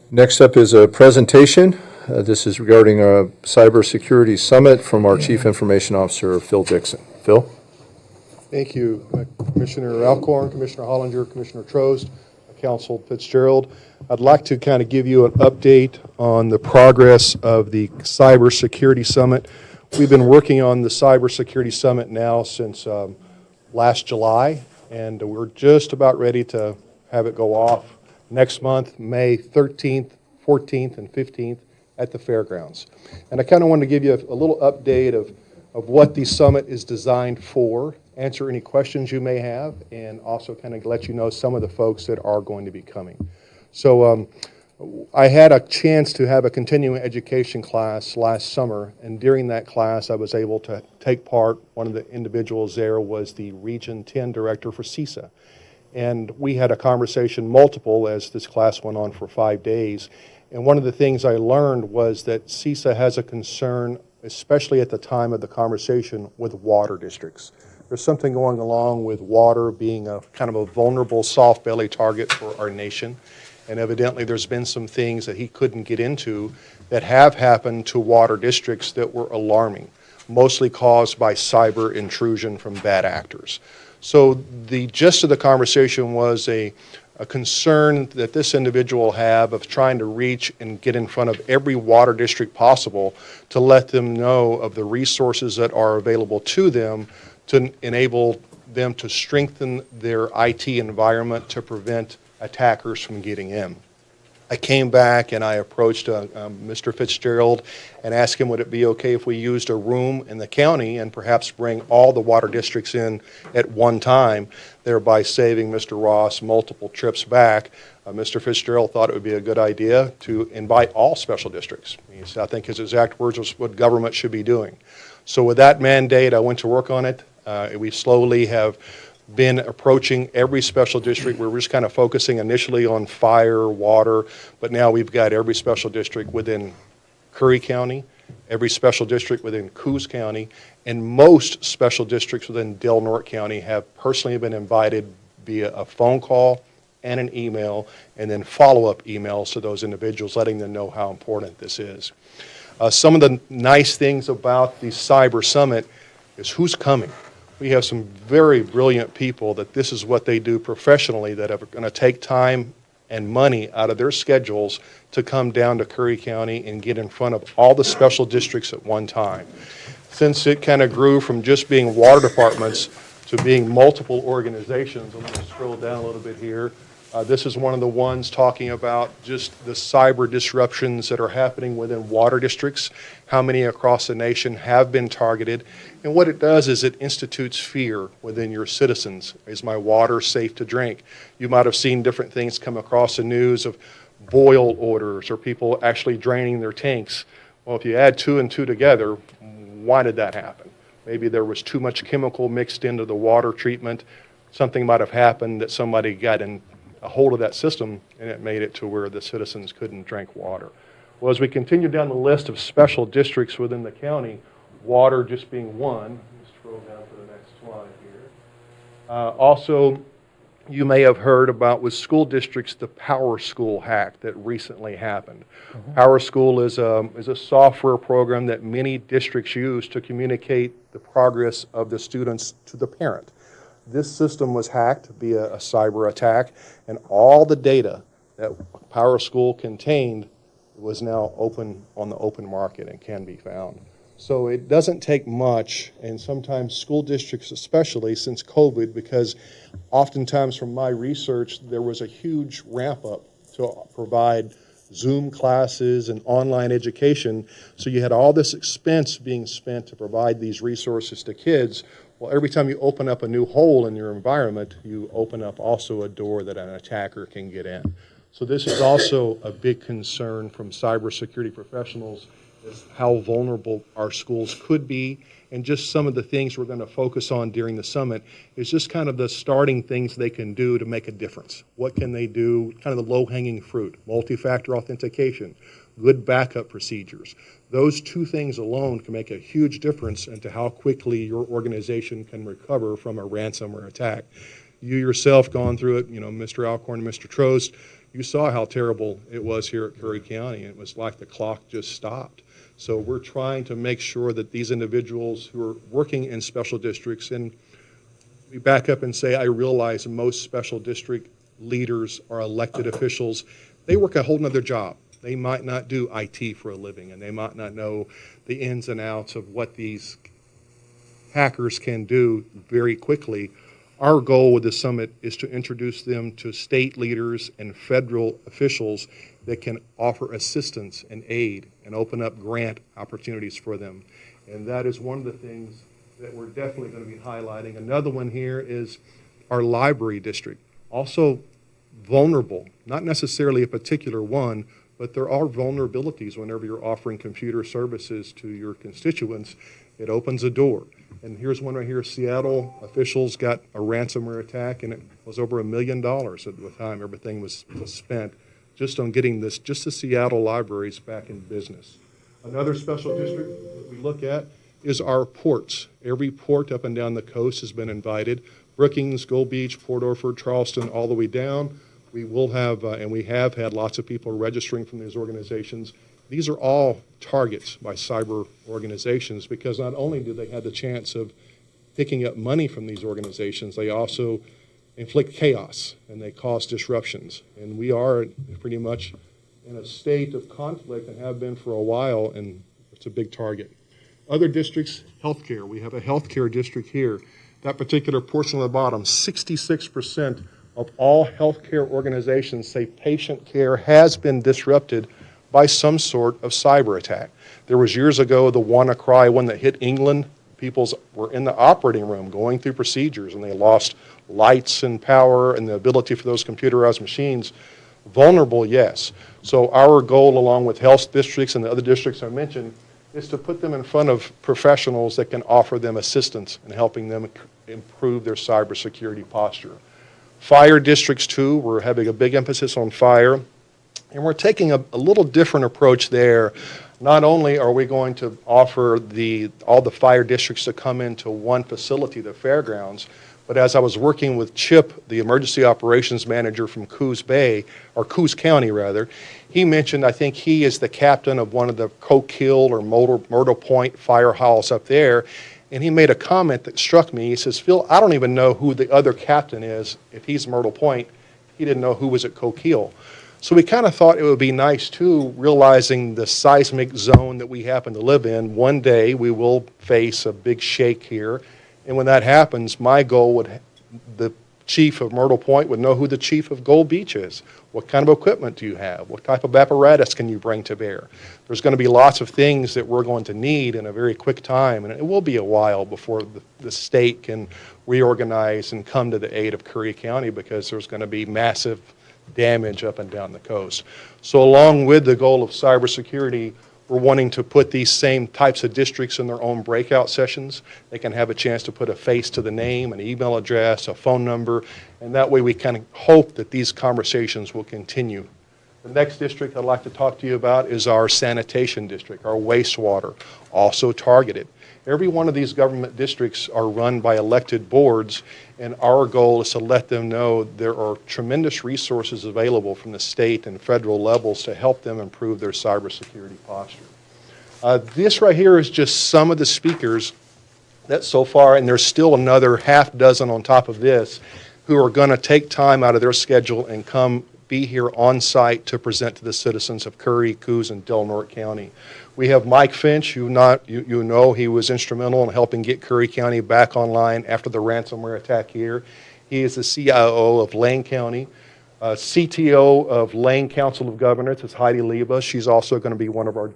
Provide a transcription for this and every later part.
Next up is a presentation. This is regarding a cybersecurity summit from our Chief Information Officer, Phil Dickson. Phil? Thank you, Commissioner Alcorn, Commissioner Hollinger, Commissioner Trost, Council Fitzgerald. I'd like to kind of give you an update on the progress of the Cybersecurity Summit. We've been working on the Cybersecurity Summit now since last July, and we're just about ready to have it go off next month, May 13th, 14th, and 15th at the fairgrounds. And I kind of wanted to give you a little update of what the summit is designed for, answer any questions you may have, and also kind of let you know some of the folks that are going to be coming. So I had a chance to have a continuing education class last summer, and during that class I was able to take part. One of the individuals there was the Region 10 Director for CISA. And we had a conversation multiple as this class went on for 5 days. And one of the things I learned was that CISA has a concern, especially at the time of the conversation, with water districts. There's something going along with water being a kind of a vulnerable soft belly target for our nation. And evidently there's been some things that he couldn't get into that have happened to water districts that were alarming, mostly caused by cyber intrusion from bad actors. So the gist of the conversation was a concern that this individual have of trying to reach and get in front of every water district possible to let them know of the resources that are available to them to enable them to strengthen their IT environment to prevent attackers from getting in. I came back and I approached Mr. Fitzgerald and asked him would it be okay if we used a room in the county and perhaps bring all the water districts in at one time, thereby saving Mr. Ross multiple trips back. Mr. Fitzgerald thought it would be a good idea to invite all special districts. I think his exact words was what government should be doing. So with that mandate, I went to work on it. We slowly have been approaching every special district. We're just kind of focusing initially on fire, water, but now we've got every special district within Curry County, every special district within Coos County, and most special districts within Del Norte County have personally been invited via a phone call and an email, and then follow-up emails to those individuals letting them know how important this is. Some of the nice things about the Cyber Summit is who's coming. We have some very brilliant people that this is what they do professionally that are going to take time and money out of their schedules to come down to Curry County and get in front of all the special districts at one time. Since it kind of grew from just being water departments to being multiple organizations, I'm going to scroll down a little bit here. This is one of the ones talking about just the cyber disruptions that are happening within water districts, how many across the nation have been targeted. And what it does is it institutes fear within your citizens. Is my water safe to drink? You might have seen different things come across the news of boil orders or people actually draining their tanks. Well, if you add two and two together, why did that happen? Maybe there was too much chemical mixed into the water treatment. Something might have happened that somebody got in a hold of that system and it made it to where the citizens couldn't drink water. Well, as we continue down the list of special districts within the county, water just being one. Let's scroll down to the next slide here. Also, you may have heard about with school districts the Power School hack that recently happened. Power School is a software program that many districts use to communicate the progress of the students to the parent. This system was hacked via a cyber attack, and all the data that Power School contained was now open on the open market and can be found. So it doesn't take much, and sometimes school districts especially since COVID, because oftentimes from my research there was a huge ramp up to provide Zoom classes and online education, so you had all this expense being spent to provide these resources to kids. Well, every time you open up a new hole in your environment, you open up also a door that an attacker can get in. So this is also a big concern from cybersecurity professionals, is how vulnerable our schools could be, and just some of the things we're going to focus on during the summit is just kind of the starting things they can do to make a difference. What can they do, kind of the low-hanging fruit, multi-factor authentication, good backup procedures. Those two things alone can make a huge difference into how quickly your organization can recover from a ransomware attack. You yourself gone through it, Mr. Alcorn and Mr. Trost, you saw how terrible it was here at Curry County. It was like the clock just stopped. So we're trying to make sure that these individuals who are working in special districts, and we back up and say, I realize most special district leaders are elected officials. They work a whole nother job. They might not do IT for a living, and they might not know the ins and outs of what these hackers can do very quickly. Our goal with the summit is to introduce them to state leaders and federal officials that can offer assistance and aid and open up grant opportunities for them. And that is one of the things that we're definitely going to be highlighting. Another one here is our library district. Also vulnerable, not necessarily a particular one, but there are vulnerabilities whenever you're offering computer services to your constituents. It opens a door. And here's one right here. Seattle officials got a ransomware attack, and it was over $1 million at the time everything was spent just on getting just the Seattle libraries back in business. Another special district that we look at is our ports. Every port up and down the coast has been invited. Brookings, Gold Beach, Port Orford, Charleston, all the way down. We will have, and we have had lots of people registering from these organizations. These are all targets by cyber organizations because not only do they have the chance of picking up money from these organizations, they also inflict chaos and they cause disruptions. And we are pretty much in a state of conflict and have been for a while, and it's a big target. Other districts, healthcare. We have a healthcare district here. That particular portion on the bottom, 66% of all healthcare organizations say patient care has been disrupted by some sort of cyber attack. There was years ago the WannaCry one that hit England. People were in the operating room going through procedures and they lost lights and power and the ability for those computerized machines. Vulnerable, yes. So our goal, along with health districts and the other districts I mentioned, is to put them in front of professionals that can offer them assistance in helping them improve their cybersecurity posture. Fire districts too, we're having a big emphasis on fire, and we're taking a little different approach there. Not only are we going to offer all the fire districts to come into one facility, the fairgrounds, but as I was working with Chip, the emergency operations manager from Coos County rather, he mentioned, I think he is the captain of one of the Coquille or Myrtle Point fire halls up there, and he made a comment that struck me. He says, Phil, I don't even know who the other captain is. If he's Myrtle Point, he didn't know who was at Coquille. So we kind of thought it would be nice too, realizing the seismic zone that we happen to live in. One day we will face a big shake here, and when that happens, my goal would, the chief of Myrtle Point would know who the chief of Gold Beach is. What kind of equipment do you have? What type of apparatus can you bring to bear? There's going to be lots of things that we're going to need in a very quick time, and it will be a while before the state can reorganize and come to the aid of Curry County because there's going to be massive damage up and down the coast. So along with the goal of cybersecurity, we're wanting to put these same types of districts in their own breakout sessions. They can have a chance to put a face to the name, an email address, a phone number, and that way we kind of hope that these conversations will continue. The next district I'd like to talk to you about is our sanitation district, our wastewater, also targeted. Every one of these government districts are run by elected boards, and our goal is to let them know there are tremendous resources available from the state and federal levels to help them improve their cybersecurity posture. This right here is just some of the speakers that so far, and there's still another half dozen on top of this, who are going to take time out of their schedule and come be here on site to present to the citizens of Curry, Coos, and Del Norte County. We have Mike Finch, you know he was instrumental in helping get Curry County back online after the ransomware attack here. He is the CIO of Lane County. CTO of Lane Council of Governors is Heidi Leva. She's also going to be one of our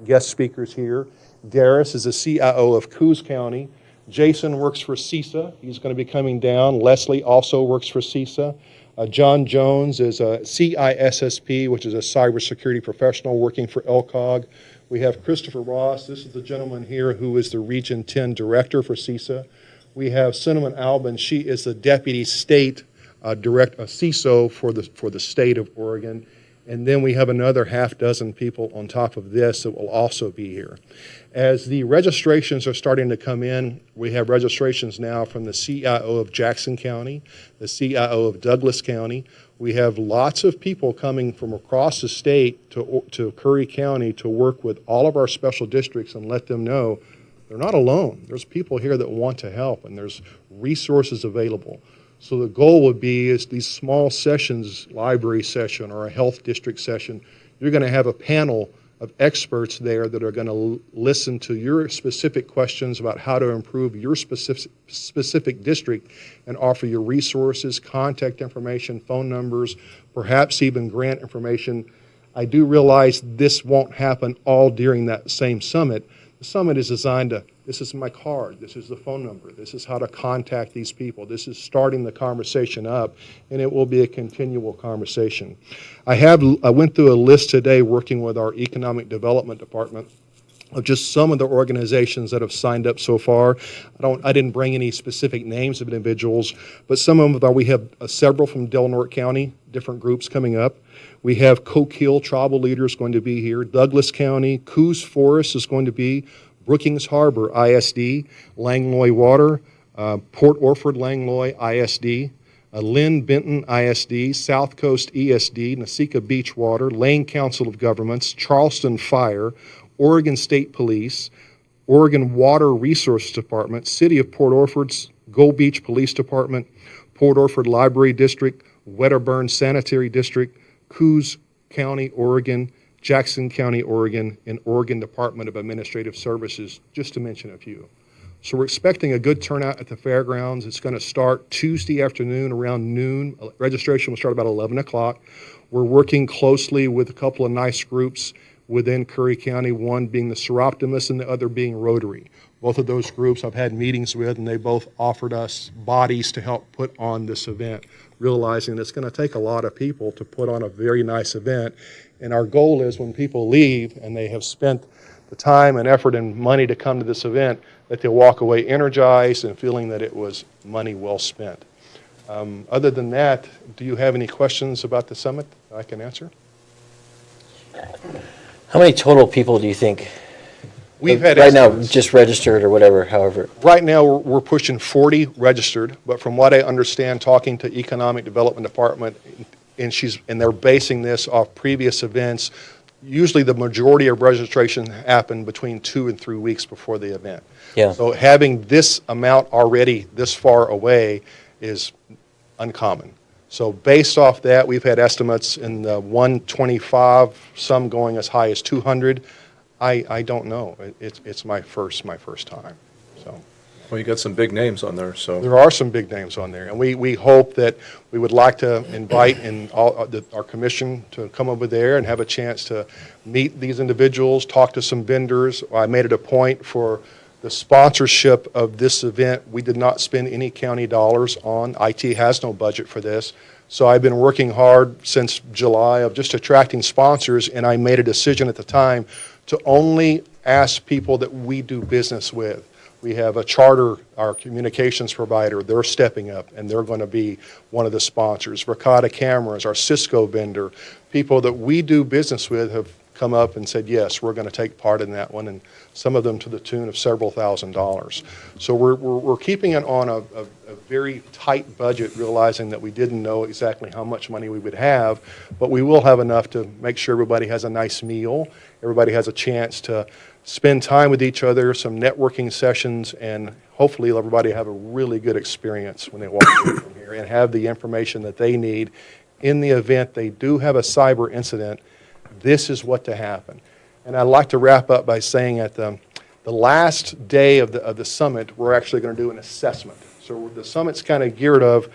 guest speakers here. Darius is the CIO of Coos County. Jason works for CISA. He's going to be coming down. Leslie also works for CISA. John Jones is a CISSP, which is a cybersecurity professional working for LCOG. We have Christopher Ross. This is the gentleman here who is the Region 10 Director for CISA. We have Cinnamon Albin. She is the Deputy State CISO for the state of Oregon. And then we have another half dozen people on top of this that will also be here. As the registrations are starting to come in, we have registrations now from the CIO of Jackson County, the CIO of Douglas County. We have lots of people coming from across the state to Curry County to work with all of our special districts and let them know they're not alone. There's people here that want to help, and there's resources available. So the goal would be is these small sessions, library session or a health district session, you're going to have a panel of experts there that are going to listen to your specific questions about how to improve your specific district and offer you resources, contact information, phone numbers, perhaps even grant information. I do realize this won't happen all during that same summit. The summit is designed to, this is my card, this is the phone number, this is how to contact these people, this is starting the conversation up, and it will be a continual conversation. I went through a list today working with our Economic Development Department of just some of the organizations that have signed up so far. I didn't bring any specific names of individuals, but some of them we have several from Del Norte County, different groups coming up. We have Coke Hill tribal leaders going to be here. Douglas County, Coos Forest is going to be, Brookings Harbor ISD, Langlois Water, Port Orford Langlois ISD, Lynn Benton ISD, South Coast ESD, Nasika Beach Water, Lane Council of Governments, Charleston Fire, Oregon State Police, Oregon Water Resources Department, City of Port Orford's Gold Beach Police Department, Port Orford Library District, Wedderburn Sanitary District, Coos County, Oregon, Jackson County, Oregon, and Oregon Department of Administrative Services, just to mention a few. So we're expecting a good turnout at the fairgrounds. It's going to start Tuesday afternoon around noon. Registration will start about 11 o'clock. We're working closely with a couple of nice groups within Curry County, one being the Seroptimus and the other being Rotary. Both of those groups I've had meetings with, and they both offered us bodies to help put on this event, realizing it's going to take a lot of people to put on a very nice event. And our goal is when people leave and they have spent the time and effort and money to come to this event, that they'll walk away energized and feeling that it was money well spent. Other than that, do you have any questions about the summit that I can answer? How many total people do you think We've had right now estimates. just registered or whatever, however? Right now, we're pushing 40 registered, but from what I understand, talking to Economic Development Department, and they're basing this off previous events, usually the majority of registration happen between 2 and 3 weeks before the event. Yeah. So having this amount already this far away is uncommon. So based off that, we've had estimates in the 125, some going as high as 200. I don't know. It's my first time. So Well, you got some big names on there, so. there are some big names on there, and we hope that we would like to invite our commission to come over there and have a chance to meet these individuals, talk to some vendors. I made it a point for the sponsorship of this event. We did not spend any county dollars on. IT has no budget for this. So I've been working hard since July of just attracting sponsors, and I made a decision at the time to only ask people that we do business with. We have a charter, our communications provider, they're stepping up, and they're going to be one of the sponsors. Verkada Cameras, our Cisco vendor, people that we do business with have come up and said, yes, we're going to take part in that one, and some of them to the tune of several $1,000s. So we're keeping it on a very tight budget, realizing that we didn't know exactly how much money we would have, but we will have enough to make sure everybody has a nice meal, everybody has a chance to spend time with each other, some networking sessions, and hopefully everybody have a really good experience when they walk away from here and have the information that they need in the event they do have a cyber incident. This is what to happen. And I'd like to wrap up by saying at the last day of the summit, we're actually going to do an assessment. So the summit's kind of geared of,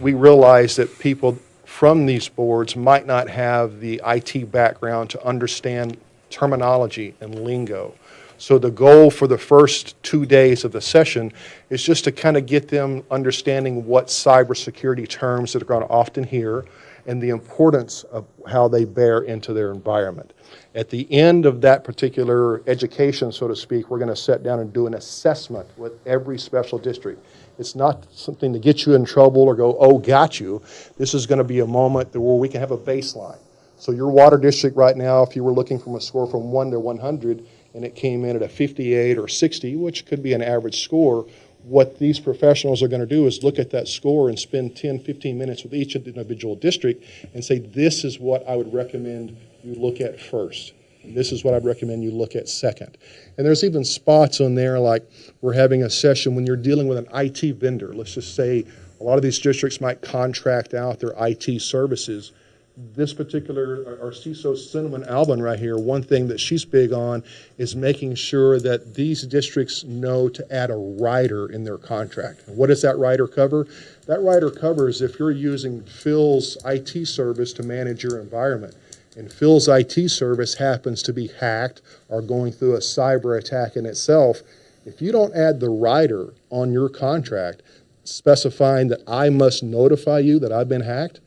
we realize that people from these boards might not have the IT background to understand terminology and lingo. So the goal for the first 2 days of the session is just to kind of get them understanding what cybersecurity terms that they're going to often hear and the importance of how they bear into their environment. At the end of that particular education, so to speak, we're going to sit down and do an assessment with every special district. It's not something to get you in trouble or go, oh, got you. This is going to be a moment where we can have a baseline. So your water district right now, if you were looking from a score from 1 to 100, and it came in at a 58 or 60, which could be an average score, what these professionals are going to do is look at that score and spend 10, 15 minutes with each individual district and say, this is what I would recommend you look at first. And this is what I'd recommend you look at second. And there's even spots on there like we're having a session when you're dealing with an IT vendor. Let's just say a lot of these districts might contract out their IT services. This particular, our CISO Cinnamon Alban right here, one thing that she's big on is making sure that these districts know to add a rider in their contract. And what does that rider cover? That rider covers if you're using Phil's IT service to manage your environment, and Phil's IT service happens to be hacked or going through a cyber attack in itself, if you don't add the rider on your contract specifying that I must notify you that I've been hacked,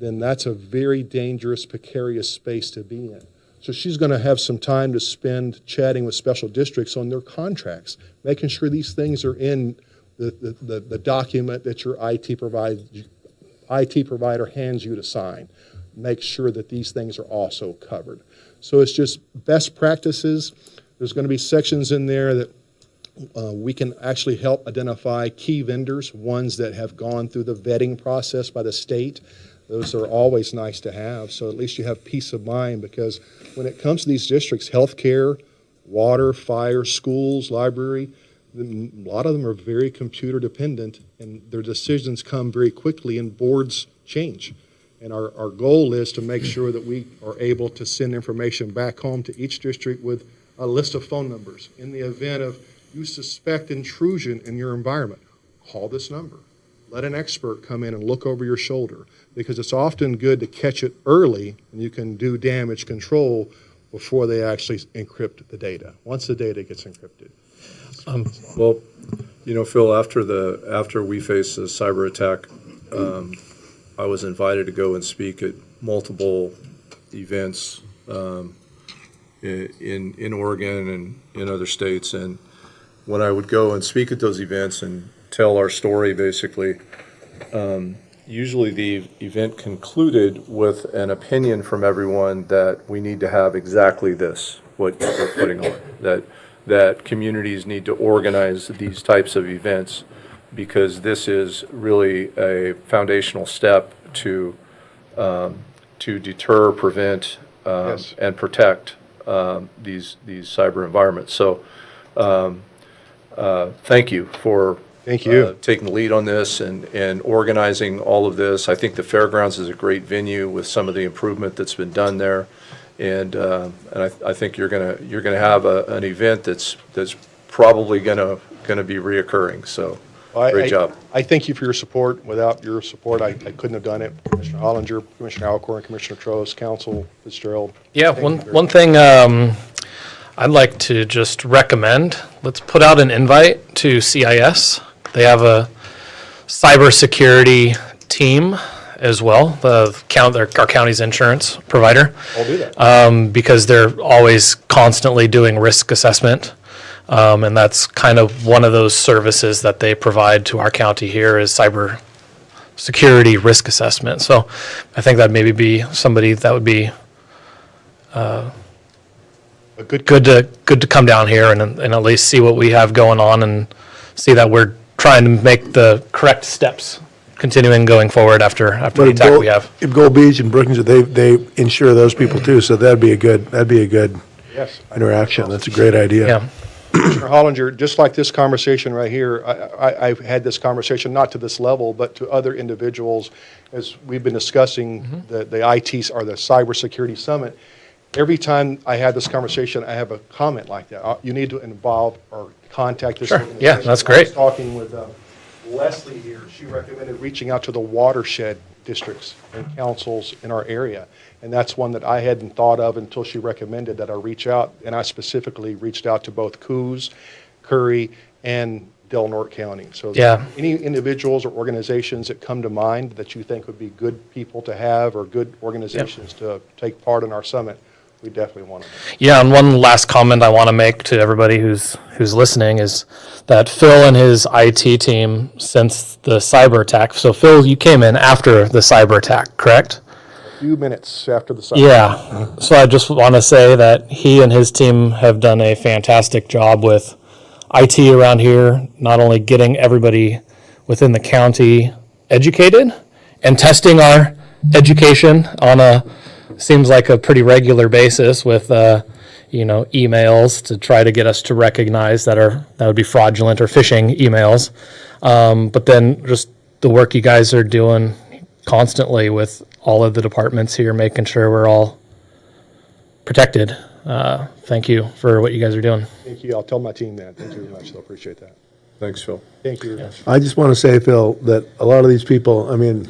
then that's a very dangerous, precarious space to be in. So she's going to have some time to spend chatting with special districts on their contracts, making sure these things are in the document that your IT provider hands you to sign. Make sure that these things are also covered. So it's just best practices. There's going to be sections in there that we can actually help identify key vendors, ones that have gone through the vetting process by the state. Those are always nice to have, so at least you have peace of mind, because when it comes to these districts, healthcare, water, fire, schools, library, a lot of them are very computer dependent, and their decisions come very quickly and boards change. And our goal is to make sure that we are able to send information back home to each district with a list of phone numbers. In the event of you suspect intrusion in your environment, call this number. Let an expert come in and look over your shoulder, because it's often good to catch it early and you can do damage control before they actually encrypt the data, once the data gets encrypted. Well, you know, Phil, after we faced the cyber attack, I was invited to go and speak at multiple events in Oregon and in other states. And when I would go and speak at those events and tell our story, basically, usually the event concluded with an opinion from everyone that we need to have exactly this, what we're putting on, that communities need to organize these types of events, because this is really a foundational step to deter, prevent, Yes. and protect these cyber environments. So thank you for Thank you. taking the lead on this and organizing all of this. I think the fairgrounds is a great venue with some of the improvement that's been done there, and I think you're gonna have an event that's probably gonna be reoccurring. So great job. I thank you for your support. Without your support, I couldn't have done it. Commissioner Hollinger, Commissioner Alcorn, Commissioner Trost, Council Fitzgerald. Yeah, Thank you very one thing I'd like to just recommend, let's put out an invite to CIS. They have a cybersecurity team as well, our county's insurance provider, I'll do that. because they're always constantly doing risk assessment. And that's kind of one of those services that they provide to our county here is cyber security risk assessment. So I think that maybe be somebody that would be A good good to come down here and at least see what we have going on and see that we're trying to make the correct steps continuing going forward after the attack we have. If Gold Beach and Brookings, they insure those people too, so that'd be a good Yes. interaction. That's a great idea. Yeah. Commissioner Hollinger, just like this conversation right here, I've had this conversation, not to this level, but to other individuals, as we've been discussing the IT or the Cybersecurity Summit. Every time I have this conversation, I have a comment like that. You need to involve or contact this organization. Yeah, that's I great. was talking with Leslie here. She recommended reaching out to the watershed districts and councils in our area. And that's one that I hadn't thought of until she recommended that I reach out. And I specifically reached out to both Coos, Curry, and Del Norte County. So Yeah. any individuals or organizations that come to mind that you think would be good people to have or good organizations to take part in our summit, we definitely want them. Yeah, and one last comment I want to make to everybody who's listening is that Phil and his IT team, since the cyber attack, so Phil, you came in after the cyber attack, correct? A few minutes after the summit. Yeah, so I just want to say that he and his team have done a fantastic job with IT around here, not only getting everybody within the county educated and testing our education on seems like a pretty regular basis with, emails to try to get us to recognize that would be fraudulent or phishing emails. But then just the work you guys are doing constantly with all of the departments here, making sure we're all protected. Thank you for what you guys are doing. Thank you. I'll tell my team that. Thank you very much. They'll appreciate that. Thanks, Phil. Thank you very much. I just want to say, Phil, that a lot of these people, I mean,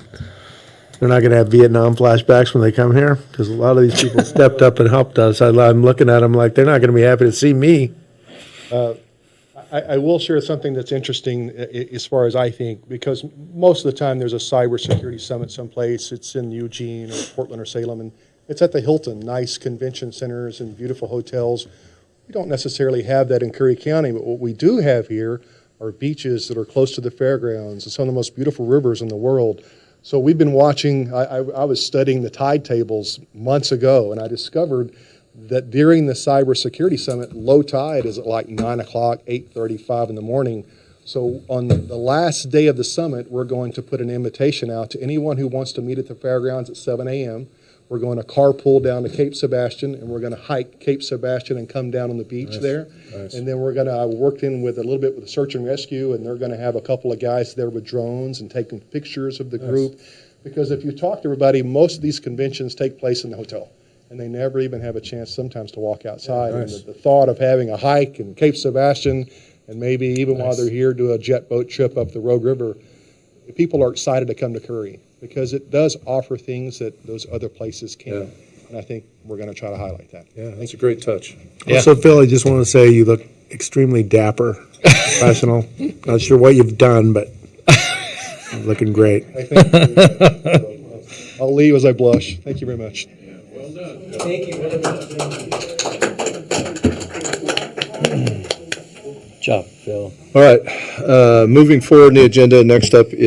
they're not going to have Vietnam flashbacks when they come here, because a lot of these people stepped up and helped us. I'm looking at them like they're not going to be happy to see me. I will share something that's interesting as far as I think, because most of the time there's a cybersecurity summit someplace. It's in Eugene or Portland or Salem, and it's at the Hilton, nice convention centers and beautiful hotels. We don't necessarily have that in Curry County, but what we do have here are beaches that are close to the fairgrounds and some of the most beautiful rivers in the world. So we've been watching, I was studying the tide tables months ago, and I discovered that during the cybersecurity summit, low tide is at like 9 o'clock, 8:35 in the morning. So on the last day of the summit, we're going to put an invitation out to anyone who wants to meet at the fairgrounds at 7 a.m. We're going to carpool down to Cape Sebastian, and we're going to hike Cape Sebastian and come down on the beach there. Nice. And then we're going to, I worked in with a little bit with the search and rescue, and they're going to have a couple of guys there with drones and taking pictures of the group. Because if you talk to everybody, most of these conventions take place in the hotel, and they never even have a chance sometimes to walk outside. Nice. And the thought of having a hike in Cape Sebastian, and maybe even while they're here, do a jet boat trip up the Rogue River, people are excited to come to Curry, because it does offer things that those other places can't. Yeah. And I think we're going to try to highlight that. Yeah, that's a great touch. Yeah. Also, Phil, I just want to say you look extremely dapper, professional. Not sure what you've done, but looking great. I think I'll leave as I blush. Thank you very much. Job, Phil. All right, moving forward in the agenda, next up is